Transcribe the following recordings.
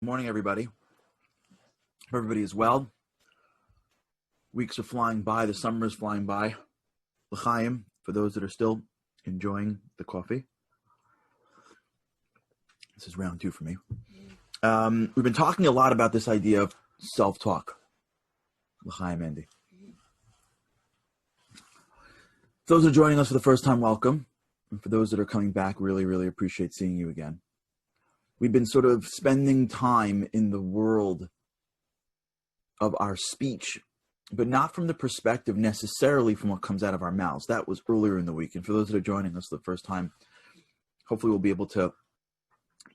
Morning, everybody. Hope everybody is well. Weeks are flying by. The summer is flying by. L'chaim, for those that are still enjoying the coffee. This is round 2 for me. We've been talking a lot about this idea of self-talk. L'chaim, Andy. For those that are joining us for the first time, welcome. And for those that are coming back, really, really appreciate seeing you again. We've been sort of spending time in the world of our speech, but not from the perspective necessarily from what comes out of our mouths. That was earlier in the week. And for those that are joining us for the first time, hopefully we'll be able to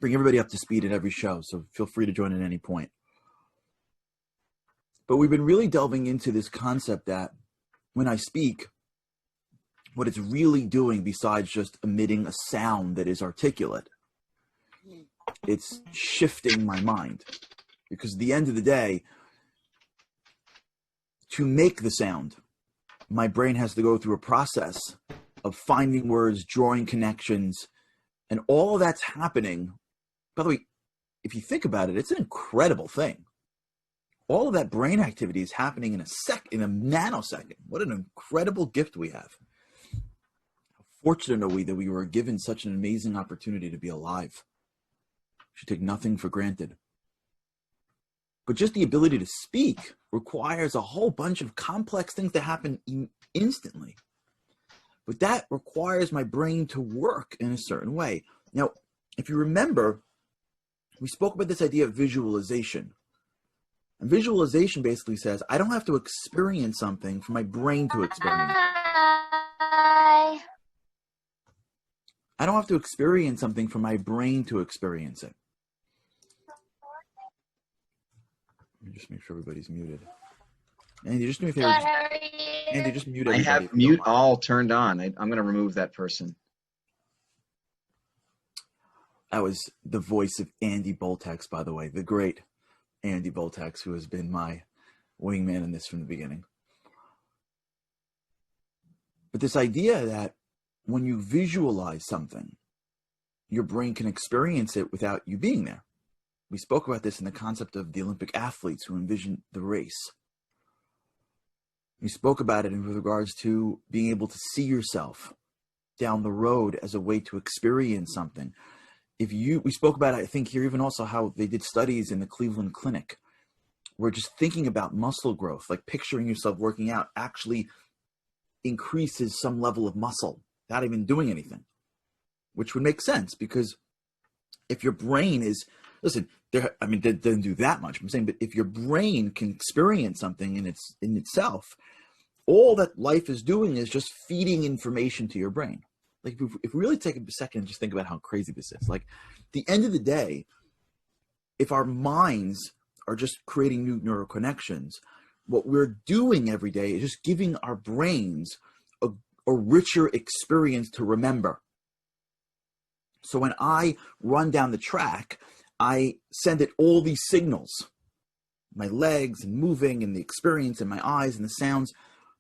bring everybody up to speed at every show. So feel free to join at any point. But we've been really delving into this concept that when I speak, what it's really doing besides just emitting a sound that is articulate, it's shifting my mind. Because at the end of the day, to make the sound, my brain has to go through a process of finding words, drawing connections, and all of that's happening. By the way, if you think about it, it's an incredible thing. All of that brain activity is happening in a nanosecond. What an incredible gift we have. How fortunate are we that we were given such an amazing opportunity to be alive. We should take nothing for granted. But just the ability to speak requires a whole bunch of complex things to happen instantly. But that requires my brain to work in a certain way. Now, if you remember, we spoke about this idea of visualization. And visualization basically says, I don't have to experience something for my brain to experience. Hi. I don't have to experience something for my brain to experience it. Let me just make sure everybody's muted. Andy, just do me a favor. Good, how are you? Andy, just mute I everybody. have mute all turned on. I'm going to remove that person. That was the voice of Andy Boltex, by the way, the great Andy Boltex, who has been my wingman in this from the beginning. But this idea that when you visualize something, your brain can experience it without you being there. We spoke about this in the concept of the Olympic athletes who envisioned the race. We spoke about it in regards to being able to see yourself down the road as a way to experience something. We spoke about it, I think here even also how they did studies in the Cleveland Clinic where just thinking about muscle growth, like picturing yourself working out, actually increases some level of muscle without even doing anything, which would make sense because if your brain is, listen, it doesn't do that much, I'm saying, but if your brain can experience something in itself, all that life is doing is just feeding information to your brain. Like if we really take a second and just think about how crazy this is, like at the end of the day, if our minds are just creating new neural connections, what we're doing every day is just giving our brains a richer experience to remember. So when I run down the track, I send it all these signals, my legs and moving and the experience and my eyes and the sounds,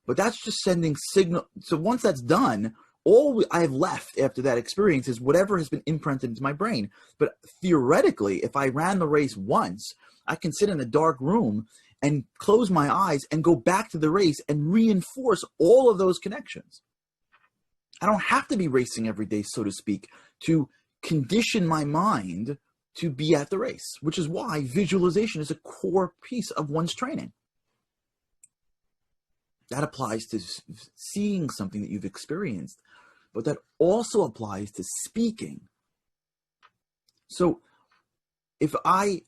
but that's just sending signal. So once that's done, all I have left after that experience is whatever has been imprinted into my brain. But theoretically, if I ran the race once, I can sit in a dark room and close my eyes and go back to the race and reinforce all of those connections. I don't have to be racing every day, so to speak, to condition my mind to be at the race, which is why visualization is a core piece of one's training. That applies to seeing something that you've experienced, but that also applies to speaking. So if I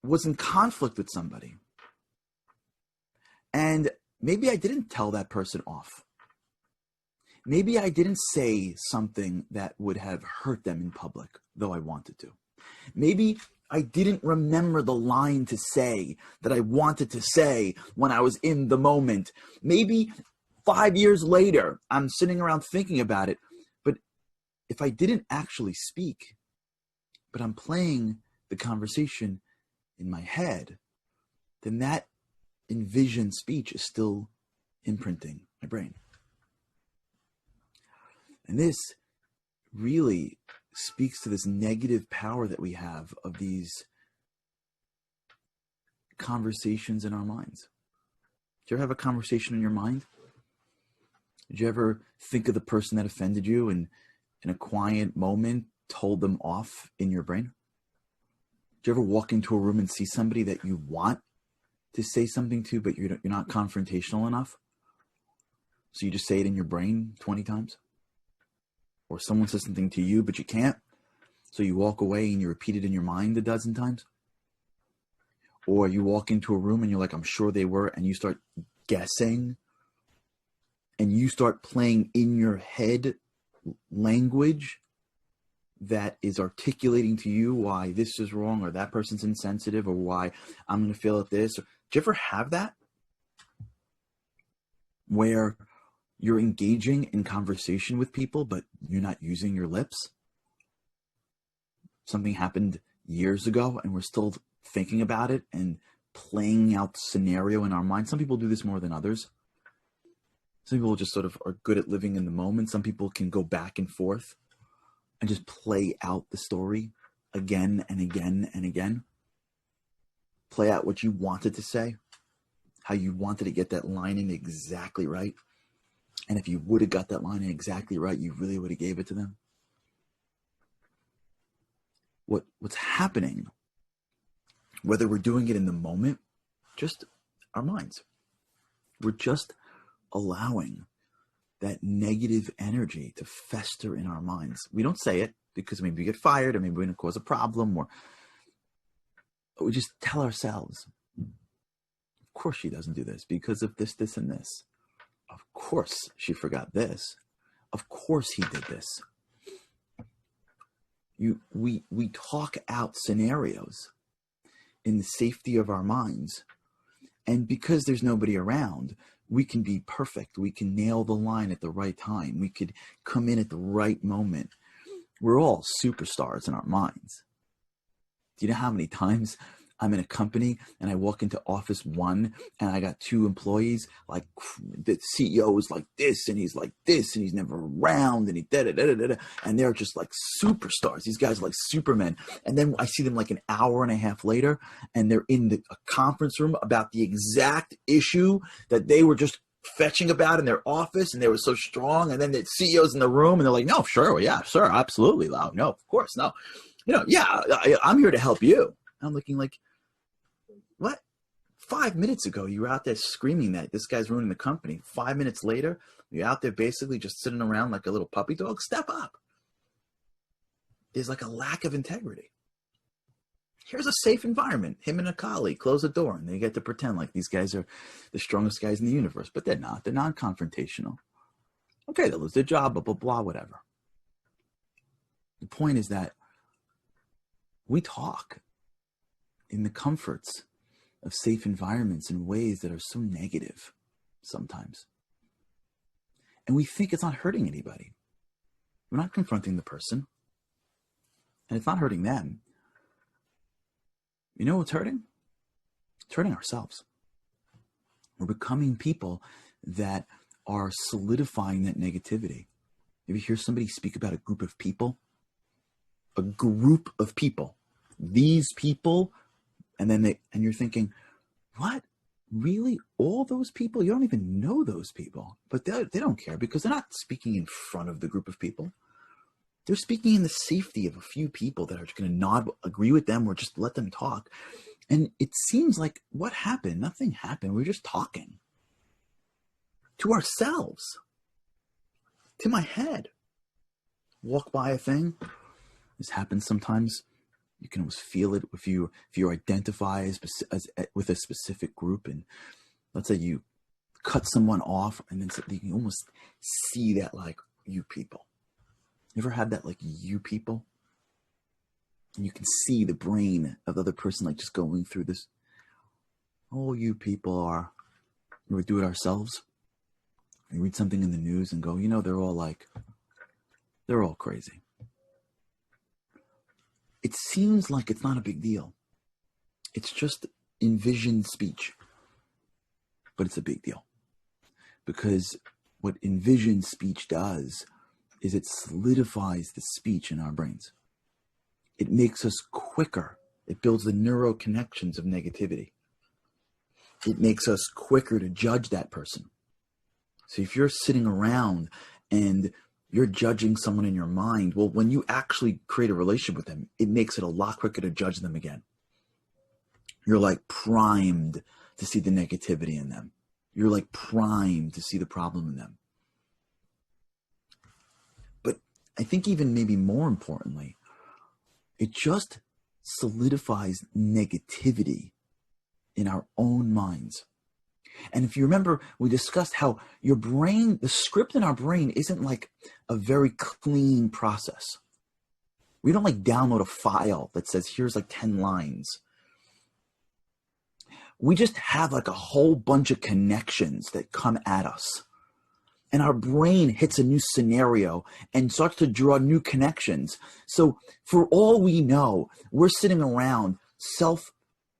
was in conflict with somebody and maybe I didn't tell that person off, maybe I didn't say something that would have hurt them in public, though I wanted to. Maybe I didn't remember the line to say that I wanted to say when I was in the moment. Maybe 5 years later, I'm sitting around thinking about it. But if I didn't actually speak, but I'm playing the conversation in my head, then that envision speech is still imprinting my brain. And this really speaks to this negative power that we have of these conversations in our minds. Did you ever have a conversation in your mind? Did you ever think of the person that offended you and in a quiet moment told them off in your brain? Did you ever walk into a room and see somebody that you want to say something to, but you're not confrontational enough? So you just say it in your brain 20 times? Or someone says something to you, but you can't? So you walk away and you repeat it in your mind a dozen times? Or you walk into a room and you're like, I'm sure they were, and you start guessing, and you start playing in your head language that is articulating to you why this is wrong, or that person's insensitive, or why I'm going to feel at this. Do you ever have that? Where you're engaging in conversation with people, but you're not using your lips? Something happened years ago and we're still thinking about it and playing out the scenario in our mind. Some people do this more than others. Some people just sort of are good at living in the moment. Some people can go back and forth and just play out the story again and again and again. Play out what you wanted to say, how you wanted to get that line in exactly right. And if you would have got that line in exactly right, you really would have gave it to them. What's happening, whether we're doing it in the moment, just our minds. We're just allowing that negative energy to fester in our minds. We don't say it because maybe we get fired, or maybe we're going to cause a problem, or we just tell ourselves, of course she doesn't do this because of this, this, and this. Of course she forgot this. Of course he did this. We talk out scenarios in the safety of our minds. And because there's nobody around, we can be perfect. We can nail the line at the right time. We could come in at the right moment. We're all superstars in our minds. Do you know how many times I'm in a company and I walk into office one and I got two employees, like the CEO is like this and he's like this and he's never around and he da-da-da-da-da, and they're just like superstars. These guys are like supermen. And then I see them like an hour and a half later and they're in a conference room about the exact issue that they were just fetching about in their office, and they were so strong. And then the CEO's in the room and they're like, no, sure, yeah, sure, absolutely, Lau. No, of course, no. Yeah, I'm here to help you. I'm looking like, what? 5 minutes ago, you were out there screaming that this guy's ruining the company. 5 minutes later, you're out there basically just sitting around like a little puppy dog. Step up. There's like a lack of integrity. Here's a safe environment. Him and a colleague close the door, and they get to pretend like these guys are the strongest guys in the universe, but they're not. They're non-confrontational. Okay, they'll lose their job, blah, blah, blah, whatever. The point is that we talk in the comforts of safe environments in ways that are so negative sometimes. And we think it's not hurting anybody. We're not confronting the person. And it's not hurting them. You know what's hurting? It's hurting ourselves. We're becoming people that are solidifying that negativity. If you hear somebody speak about a group of people, these people, and you're thinking, what? Really? All those people? You don't even know those people. But they don't care because they're not speaking in front of the group of people. They're speaking in the safety of a few people that are just going to nod, agree with them, or just let them talk. And it seems like, what happened? Nothing happened. We're just talking to ourselves, to my head. Walk by a thing. This happens sometimes. You can almost feel it if you identify with a specific group, and let's say you cut someone off, and then you can almost see that, like, you people. You ever had that, like, you people? And you can see the brain of the other person, like, just going through this. Oh, you people are. We do it ourselves. You read something in the news and go, they're all crazy. It seems like it's not a big deal. It's just Envision Speech. But it's a big deal. Because what Envision Speech does is it solidifies the speech in our brains. It makes us quicker. It builds the neural connections of negativity. It makes us quicker to judge that person. So if you're sitting around and you're judging someone in your mind, well, when you actually create a relationship with them, it makes it a lot quicker to judge them again. You're like primed to see the negativity in them. You're like primed to see the problem in them. But I think even maybe more importantly, it just solidifies negativity in our own minds. And if you remember, we discussed how your brain, the script in our brain isn't like a very clean process. We don't like download a file that says, here's like 10 lines. We just have like a whole bunch of connections that come at us. And our brain hits a new scenario and starts to draw new connections. So for all we know, we're sitting around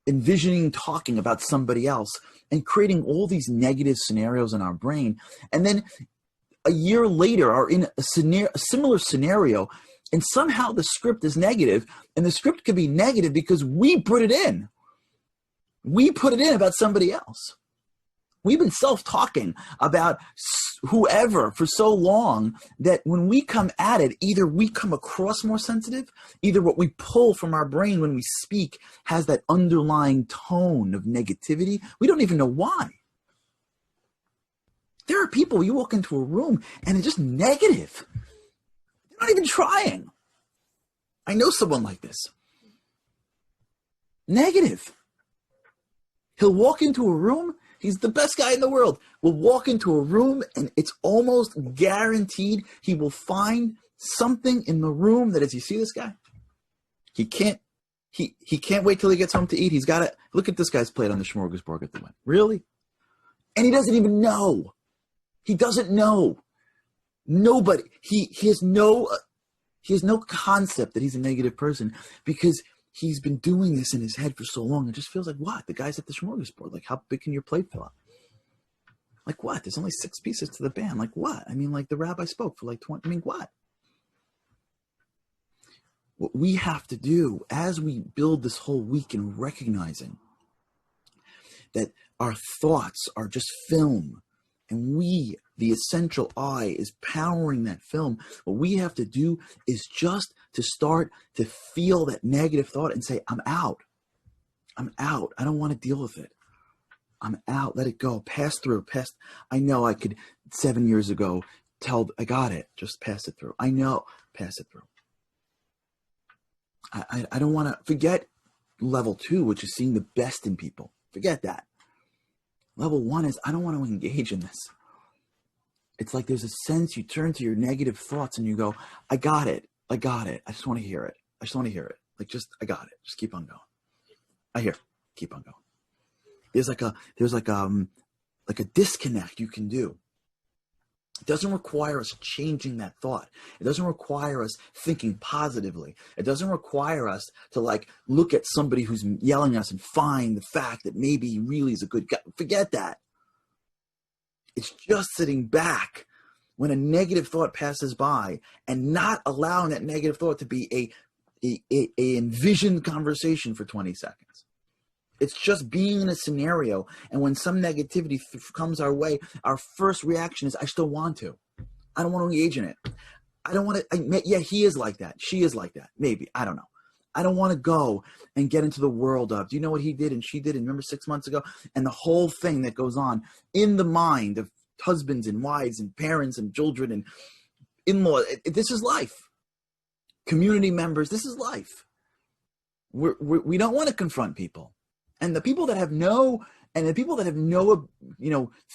envisioning talking about somebody else and creating all these negative scenarios in our brain. And then a year later are in a similar scenario, and somehow the script is negative, and the script could be negative because we put it in. We put it in about somebody else. We've been self-talking about whoever for so long that when we come at it, either we come across more sensitive, either what we pull from our brain when we speak has that underlying tone of negativity. We don't even know why. There are people, you walk into a room and they're just negative. They're not even trying. I know someone like this. Negative. He'll walk into a room. He's the best guy in the world. Will walk into a room and it's almost guaranteed he will find something in the room that as you see this guy, he can't wait till he gets home to eat. He's got to look at this guy's plate on the smorgasbord at the win. Really? And he doesn't even know. He doesn't know. Nobody. He has no concept that he's a negative person because he's been doing this in his head for so long. It just feels like, what? The guy's at the smorgasbord. Like, how big can your plate fill up? Like, what? There's only 6 pieces to the band. Like, what? I mean, like, the rabbi spoke for like 20. I mean, what? What we have to do as we build this whole week in recognizing that our thoughts are just film, and we, the essential I, is powering that film. What we have to do is just to start to feel that negative thought and say, I'm out. I'm out. I don't want to deal with it. I'm out. Let it go. Pass through. I know I could 7 years ago tell, I got it. Just pass it through. I know. Pass it through. I don't want to forget level 2, which is seeing the best in people. Forget that. Level 1 is I don't want to engage in this. It's like there's a sense you turn to your negative thoughts and you go, I got it. I just want to hear it. Like, I got it. Just keep on going. Keep on going. There's like a disconnect you can do. It doesn't require us changing that thought. It doesn't require us thinking positively. It doesn't require us to like look at somebody who's yelling at us and find the fact that maybe he really is a good guy. Forget that. It's just sitting back when a negative thought passes by and not allowing that negative thought to be a envisioned conversation for 20 seconds. It's just being in a scenario, and when some negativity comes our way, our first reaction is, I still want to. I don't want to engage in it. I don't want to. Yeah, he is like that. She is like that. Maybe. I don't know. I don't want to go and get into the world of, do you know what he did and she did? And remember 6 months ago? And the whole thing that goes on in the mind of husbands and wives and parents and children and in-laws. This is life. Community members, this is life. We don't want to confront people. And the people that have no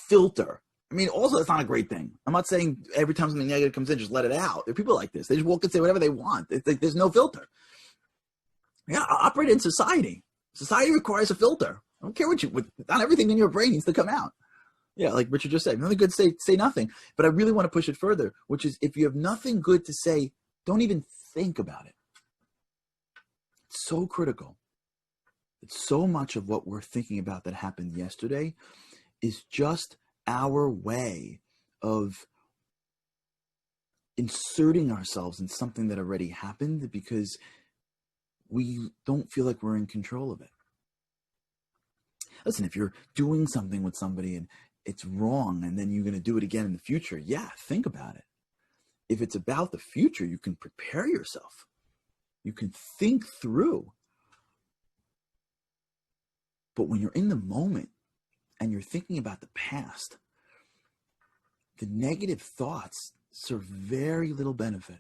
filter. I mean, also, that's not a great thing. I'm not saying every time something negative comes in, just let it out. There are people like this. They just walk and say whatever they want. It's like there's no filter. Yeah, operate in society. Society requires a filter. I don't care not everything in your brain needs to come out. Yeah, like Richard just said, nothing good to say nothing. But I really want to push it further, which is if you have nothing good to say, don't even think about it. It's so critical. It's so much of what we're thinking about that happened yesterday is just our way of inserting ourselves in something that already happened because we don't feel like we're in control of it. Listen, if you're doing something with somebody and it's wrong and then you're going to do it again in the future, yeah, think about it. If it's about the future, you can prepare yourself. You can think through. But when you're in the moment and you're thinking about the past, the negative thoughts serve very little benefit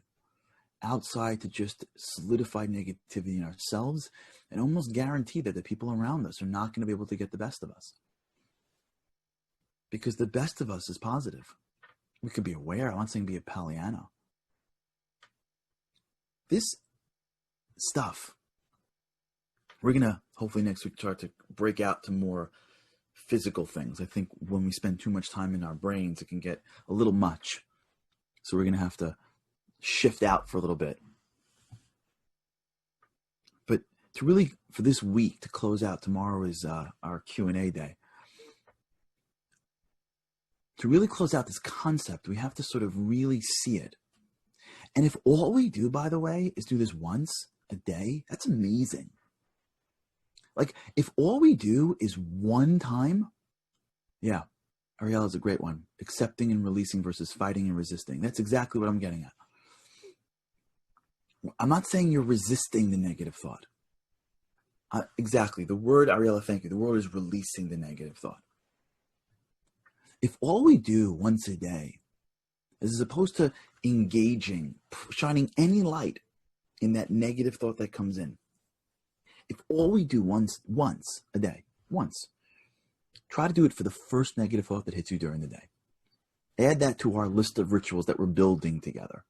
outside to just solidify negativity in ourselves and almost guarantee that the people around us are not going to be able to get the best of us. Because the best of us is positive. We could be aware. I'm not saying be a Pollyanna. This stuff, we're going to hopefully next week start to break out to more physical things. I think when we spend too much time in our brains, it can get a little much. So we're going to have to shift out for a little bit. But to really, for this week, to close out, tomorrow is our Q&A day. To really close out this concept, we have to sort of really see it. And if all we do, by the way, is do this once a day, that's amazing. Like, if all we do is one time, yeah, Ariella is a great one. Accepting and releasing versus fighting and resisting. That's exactly what I'm getting at. I'm not saying you're resisting the negative thought. Exactly. The word, Ariella, thank you. The word is releasing the negative thought. If all we do once a day is as opposed to engaging, shining any light in that negative thought that comes in, if all we do once a day, try to do it for the first negative thought that hits you during the day. Add that to our list of rituals that we're building together.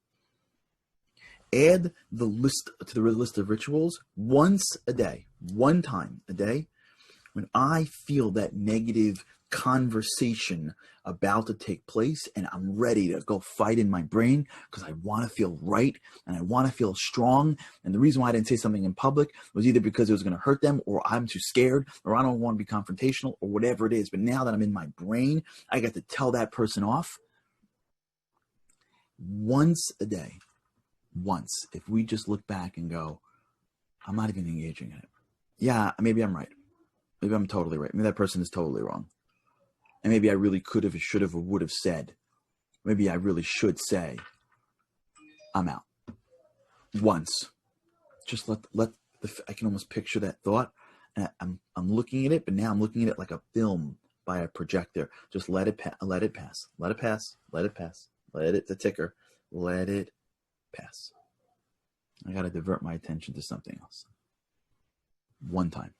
Add the list to the list of rituals once a day, one time a day, when I feel that negative conversation about to take place and I'm ready to go fight in my brain because I want to feel right and I want to feel strong. And the reason why I didn't say something in public was either because it was going to hurt them or I'm too scared or I don't want to be confrontational or whatever it is. But now that I'm in my brain, I got to tell that person off once a day. Once, if we just look back and go, I'm not even engaging in it. Yeah, maybe I'm right. Maybe I'm totally right. Maybe that person is totally wrong. And maybe I really could have, should have, or would have said. Maybe I really should say, I'm out. Once. Just I can almost picture that thought. And I'm looking at it, but now I'm looking at it like a film by a projector. Just let it pass. Let it pass. Let it pass. Let it pass. Let it, the ticker. Let it pass. I got to divert my attention to something else. One time.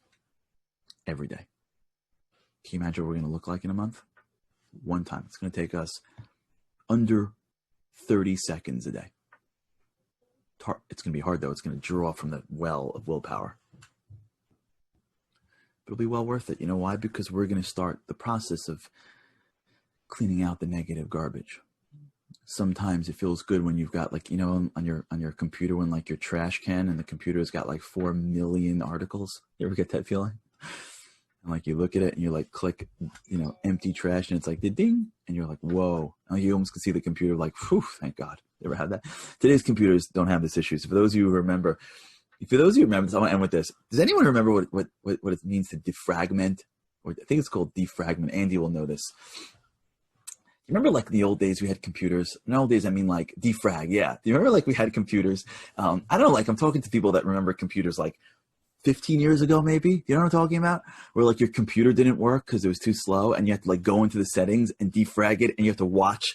Every day. Can you imagine what we're going to look like in a month? One time. It's going to take us under 30 seconds a day. It's going to be hard, though. It's going to draw from the well of willpower. But it'll be well worth it. You know why? Because we're going to start the process of cleaning out the negative garbage. Sometimes it feels good when you've got, like, you know, on your computer, when like your trash can and the computer's got like 4 million articles. You ever get that feeling? And like you look at it and you like click, you know, empty trash and it's like the ding and you're like, whoa. And you almost can see the computer like, whew, thank God. You ever had that? Today's computers don't have this issue. So for those of you who remember, I want to end with this. Does anyone remember what it means to defragment? Or I think it's called defragment. Andy will know this. You remember like the old days we had computers? In the old days, I mean like defrag. Yeah. Do you remember like we had computers? I don't know, like I'm talking to people that remember computers like 15 years ago, maybe. You know what I'm talking about? Where like your computer didn't work because it was too slow and you have to like go into the settings and defrag it and you have to watch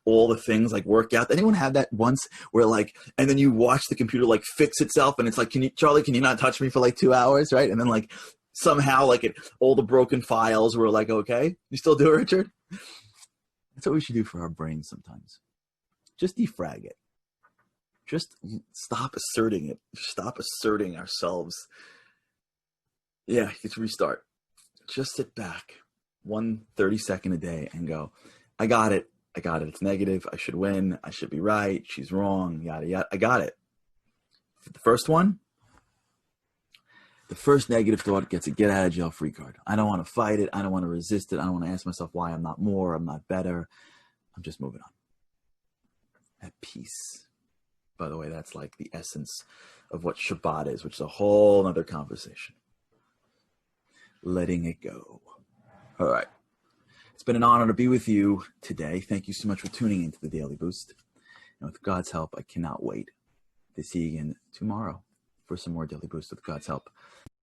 all the things like work out. Anyone have that once where like, and then you watch the computer like fix itself and it's like, Charlie, can you not touch me for like 2 hours? Right. And then like somehow like all the broken files were like, okay, you still do it, Richard? That's what we should do for our brains sometimes. Just defrag it. Just stop asserting it. Stop asserting ourselves. Yeah, let's restart. Just sit back 30-second a day and go, I got it. It's negative. I should win. I should be right. She's wrong. Yada, yada. I got it. The first one, the first negative thought gets a get out of jail free card. I don't want to fight it. I don't want to resist it. I don't want to ask myself why I'm not more. I'm not better. I'm just moving on. at peace. By the way, that's like the essence of what Shabbat is, which is a whole other conversation. Letting it go. All right. It's been an honor to be with you today. Thank you so much for tuning into the Daily Boost. And with God's help, I cannot wait to see you again tomorrow for some more Daily Boost with God's help.